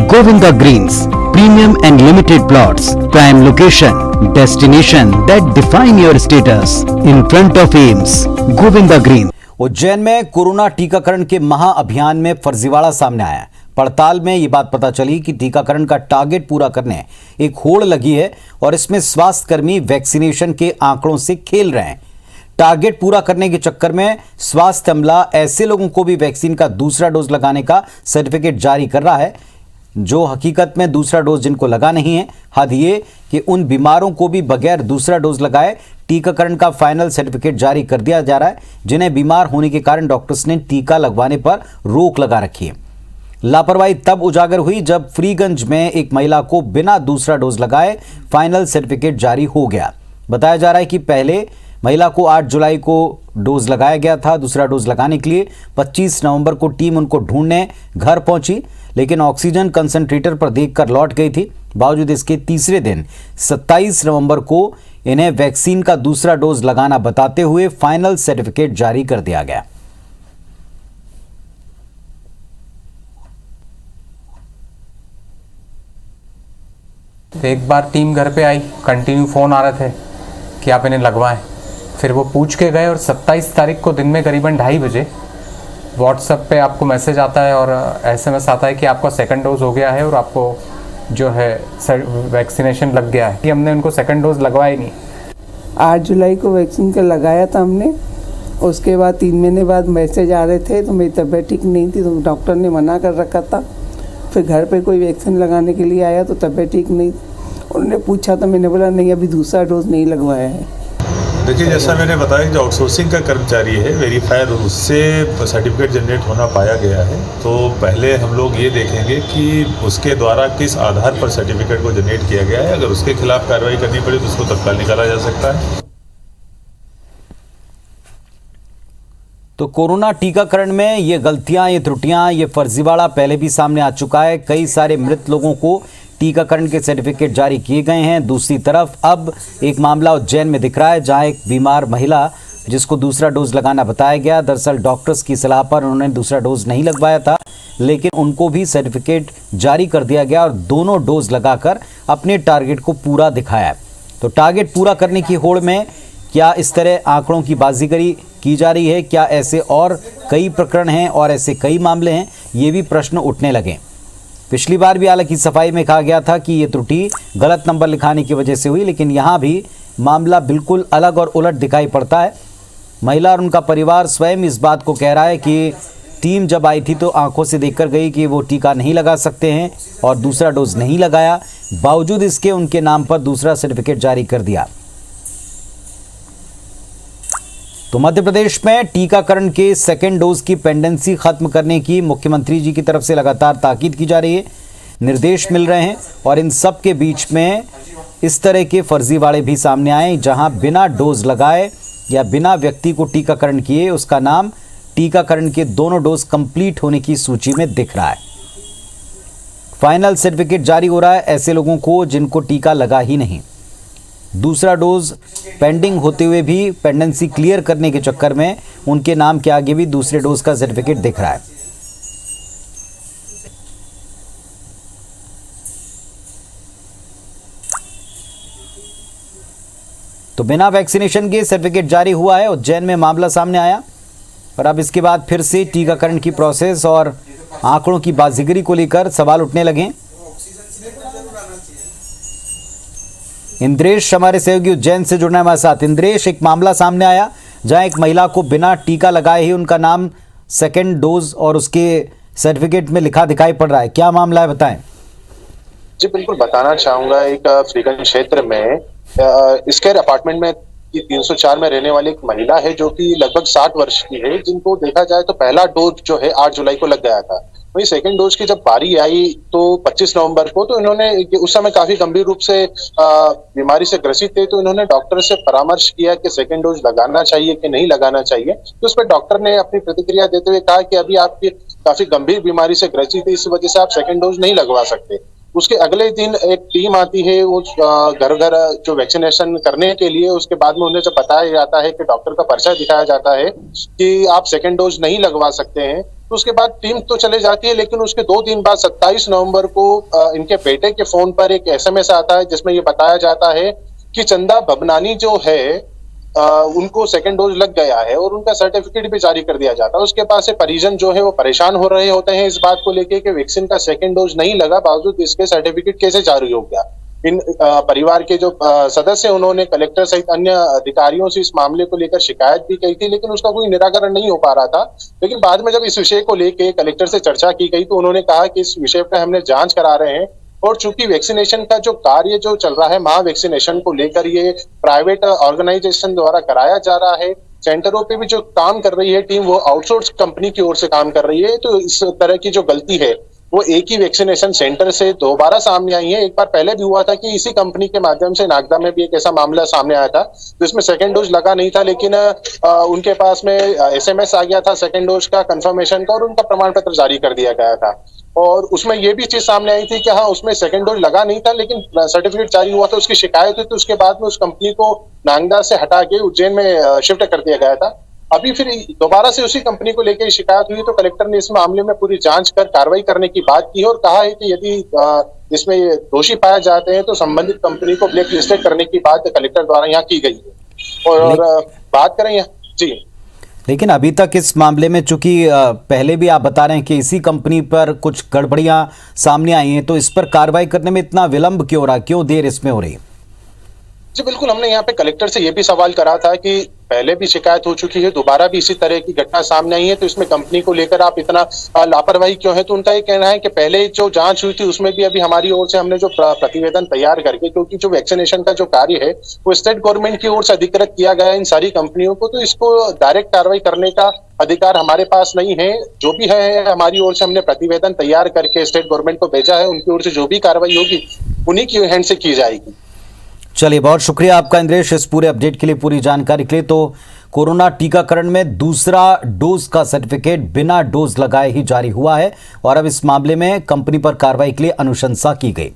Govinda Greens, premium and limited plots, prime location, destination that define your status, in front of AIIMS, Govinda Greens। Ujjain में corona टीकाकरण के महाअभियान में फर्जीवाड़ा सामने आया है। पड़ताल में ये बात पता चली कि टीकाकरण का टारगेट पूरा करने एक होड़ लगी है और इसमें स्वास्थ्यकर्मी वैक्सीनेशन के आंकड़ों से खेल रहे हैं। टारगेट पूरा करने के चक्कर में स्वास्थ्य अमला ऐसे लोगों को भी वैक्सीन का दूसरा डोज लगाने का सर्टिफिकेट जारी कर रहा है जो हकीकत में दूसरा डोज जिनको लगा नहीं है। हद ये कि उन बीमारों को भी बगैर दूसरा डोज लगाए टीकाकरण का फाइनल सर्टिफिकेट जारी कर दिया जा रहा है, जिन्हें बीमार होने के कारण डॉक्टर्स ने टीका लगवाने पर रोक लगा रखी है। लापरवाही तब उजागर हुई जब फ्रीगंज में एक महिला को बिना दूसरा डोज लगाए फाइनल सर्टिफिकेट जारी हो गया। बताया जा रहा है कि पहले महिला को 8 जुलाई को डोज लगाया गया था। दूसरा डोज लगाने के लिए 25 नवंबर को टीम उनको ढूंढने घर पहुंची, लेकिन ऑक्सीजन कंसंट्रेटर पर देखकर लौट गई थी। बावजूद इसके तीसरे दिन 27 नवंबर को इन्हें वैक्सीन का दूसरा डोज लगाना बताते हुए फाइनल सर्टिफिकेट जारी कर दिया गया। एक बार टीम घर पे आई, कंटिन्यू फ़ोन आ रहे थे कि आप इन्हें लगवाएं। फिर वो पूछ के गए और 27 तारीख को दिन में करीबन 2:30 बजे व्हाट्सएप पे आपको मैसेज आता है और SMS आता है कि आपका सेकंड डोज हो गया है और आपको जो है वैक्सीनेशन लग गया है। कि हमने उनको सेकंड डोज लगवाया ही नहीं। 8 जुलाई को वैक्सीन का लगाया था हमने। उसके बाद 3 महीने बाद मैसेज आ रहे थे तो मेरी तबीयत ठीक नहीं थी तो डॉक्टर ने मना कर रखा था। फिर घर पे कोई वैक्सीन लगाने के लिए आया तो तबीयत ठीक नहीं, उन्होंने पूछा तो मैंने बोला नहीं अभी दूसरा डोज नहीं लगवाया है। देखिए, जैसा मैंने बताया जो आउटसोर्सिंग का कर्मचारी है वेरीफायर, उससे सर्टिफिकेट जनरेट होना पाया गया है। तो पहले हम लोग ये देखेंगे कि उसके द्वारा किस आधार पर सर्टिफिकेट को जनरेट किया गया है। अगर उसके खिलाफ कार्रवाई करनी पड़े तो उसको तत्काल निकाला जा सकता है। तो कोरोना टीकाकरण में ये गलतियां, ये त्रुटियां, ये फर्जीवाड़ा पहले भी सामने आ चुका है। कई सारे मृत लोगों को टीकाकरण के सर्टिफिकेट जारी किए गए हैं। दूसरी तरफ अब एक मामला उज्जैन में दिख रहा है जहां एक बीमार महिला जिसको दूसरा डोज लगाना बताया गया, दरअसल डॉक्टर्स की सलाह पर उन्होंने दूसरा डोज नहीं लगवाया था, लेकिन उनको भी सर्टिफिकेट जारी कर दिया गया और दोनों डोज लगाकर अपने टारगेट को पूरा दिखाया। तो टारगेट पूरा करने की होड़ में क्या इस तरह आंकड़ों की बाजीगरी की जा रही है? क्या ऐसे और कई प्रकरण हैं और ऐसे कई मामले हैं? ये भी प्रश्न उठने लगे। पिछली बार भी हालांकि सफाई में कहा गया था कि ये त्रुटि गलत नंबर लिखाने की वजह से हुई, लेकिन यहाँ भी मामला बिल्कुल अलग और उलट दिखाई पड़ता है। महिला और उनका परिवार स्वयं इस बात को कह रहा है कि टीम जब आई थी तो आंखों से देखकर गई कि वो टीका नहीं लगा सकते हैं और दूसरा डोज नहीं लगाया, बावजूद इसके उनके नाम पर दूसरा सर्टिफिकेट जारी कर दिया। तो मध्य प्रदेश में टीकाकरण के सेकेंड डोज की पेंडेंसी खत्म करने की मुख्यमंत्री जी की तरफ से लगातार ताकीद की जा रही है, निर्देश मिल रहे हैं और इन सब के बीच में इस तरह के फर्जीवाड़े भी सामने आए जहां बिना डोज लगाए या बिना व्यक्ति को टीकाकरण किए उसका नाम टीकाकरण के दोनों डोज कंप्लीट होने की सूची में दिख रहा है। फाइनल सर्टिफिकेट जारी हो रहा है ऐसे लोगों को जिनको टीका लगा ही नहीं। दूसरा डोज पेंडिंग होते हुए भी पेंडेंसी क्लियर करने के चक्कर में उनके नाम के आगे भी दूसरे डोज का सर्टिफिकेट दिख रहा है। तो बिना वैक्सीनेशन के सर्टिफिकेट जारी हुआ है। उज्जैन में मामला सामने आया और अब इसके बाद फिर से टीकाकरण की प्रोसेस और आंकड़ों की बाजीगरी को लेकर सवाल उठने लगे। इंद्रेश हमारे सहयोगी उज्जैन से जुड़ना है हमारे साथ। इंद्रेश, एक मामला सामने आया जहां एक महिला को बिना टीका लगाए ही उनका नाम सेकंड डोज और उसके सर्टिफिकेट में लिखा दिखाई पड़ रहा है, क्या मामला है बताएं। जी बिल्कुल बताना चाहूंगा। एक फ्रीगंज क्षेत्र में स्केयर अपार्टमेंट में 304 में रहने वाली एक महिला है जो कि लगभग 60 वर्ष की है, जिनको देखा जाए तो पहला डोज जो है 8 जुलाई को लग गया था। वही सेकंड डोज की जब बारी आई तो 25 नवंबर को, तो इन्होंने उस समय काफी गंभीर रूप से बीमारी से ग्रसित थे, तो इन्होंने डॉक्टर से परामर्श किया कि सेकंड डोज लगाना चाहिए कि नहीं लगाना चाहिए। तो उस पर डॉक्टर ने अपनी प्रतिक्रिया देते हुए कहा कि अभी आपकी काफी गंभीर बीमारी से ग्रसित है, इस वजह से आप सेकंड डोज नहीं लगवा सकते। उसके अगले दिन एक टीम आती है वो घर घर जो वैक्सीनेशन करने के लिए। उसके बाद में उन्हें जब बताया जाता है कि डॉक्टर का पर्चा दिखाया जाता है कि आप सेकंड डोज नहीं लगवा सकते हैं, तो उसके बाद टीम तो चले जाती है, लेकिन उसके 2 दिन बाद 27 नवंबर को इनके बेटे के फोन पर एक एसएमएस आता है जिसमें ये बताया जाता है कि चंदा भबनानी जो है उनको सेकंड डोज लग गया है और उनका सर्टिफिकेट भी जारी कर दिया जाता है। उसके पास से परिजन जो है वो परेशान हो रहे होते हैं इस बात को लेके कि वैक्सीन का सेकंड डोज नहीं लगा, बावजूद इसके सर्टिफिकेट कैसे जारी हो गया। इन परिवार के जो सदस्य उन्होंने कलेक्टर सहित अन्य अधिकारियों से इस मामले को लेकर शिकायत भी की थी, लेकिन उसका कोई निराकरण नहीं हो पा रहा था। लेकिन बाद में जब इस विषय को लेकर कलेक्टर से चर्चा की गई तो उन्होंने कहा कि इस विषय पर हमने जांच करा रहे हैं और चूंकि वैक्सीनेशन का जो कार्य जो चल रहा है महा वैक्सीनेशन को लेकर ये प्राइवेट ऑर्गेनाइजेशन द्वारा कराया जा रहा है, सेंटरों पे भी जो काम कर रही है टीम वो आउटसोर्स कंपनी की ओर से काम कर रही है, तो इस तरह की जो गलती है वो एक ही वैक्सीनेशन सेंटर से दोबारा सामने आई है। एक बार पहले भी हुआ था कि इसी कंपनी के माध्यम से नागदा में भी एक ऐसा मामला सामने आया था जिसमें सेकंड डोज लगा नहीं था, लेकिन उनके पास में एसएमएस आ गया था सेकंड डोज का कंफर्मेशन का और उनका प्रमाण पत्र जारी कर दिया गया था। और उसमें ये भी चीज सामने आई थी कि हाँ उसमें सेकंड डोज लगा नहीं था लेकिन सर्टिफिकेट जारी हुआ था, उसकी शिकायत हुई तो उसके बाद में उस कंपनी को नागदा से हटा के उज्जैन में शिफ्ट कर दिया गया था। अभी फिर दोबारा से उसी कंपनी को लेकर शिकायत हुई तो कलेक्टर ने इस मामले में पूरी जांच कर कार्रवाई करने की बात की और कहा है कि यदि इसमें दोषी पाए जाते हैं तो संबंधित कंपनी को ब्लैक लिस्टेड करने की बात कलेक्टर द्वारा यहाँ की गई है। और बात करें यहाँ जी, लेकिन अभी तक इस मामले में चूंकि पहले भी आप बता रहे हैं कि इसी कंपनी पर कुछ गड़बड़ियां सामने आई हैं, तो इस पर कार्रवाई करने में इतना विलंब क्यों हो रहा, क्यों देर इसमें हो रही? जी बिल्कुल, हमने यहाँ पे कलेक्टर से ये भी सवाल करा था कि पहले भी शिकायत हो चुकी है, दोबारा भी इसी तरह की घटना सामने आई है, तो इसमें कंपनी को लेकर आप इतना लापरवाही क्यों है? तो उनका ये कहना है कि पहले जो जांच हुई थी उसमें भी अभी हमारी ओर से हमने जो प्रतिवेदन तैयार करके, क्योंकि जो वैक्सीनेशन का जो कार्य है वो स्टेट गवर्नमेंट की ओर से अधिकृत किया गया है इन सारी कंपनियों को, तो इसको डायरेक्ट कार्रवाई करने का अधिकार हमारे पास नहीं है। जो भी है हमारी ओर से हमने प्रतिवेदन तैयार करके स्टेट गवर्नमेंट को भेजा है, उनकी ओर से जो भी कार्रवाई होगी उन्हीं की हैंड से की जाएगी। चलिए, बहुत शुक्रिया आपका इंद्रेश इस पूरे अपडेट के लिए, पूरी जानकारी के लिए। तो कोरोना टीकाकरण में दूसरा डोज का सर्टिफिकेट बिना डोज लगाए ही जारी हुआ है और अब इस मामले में कंपनी पर कार्रवाई के लिए अनुशंसा की गई।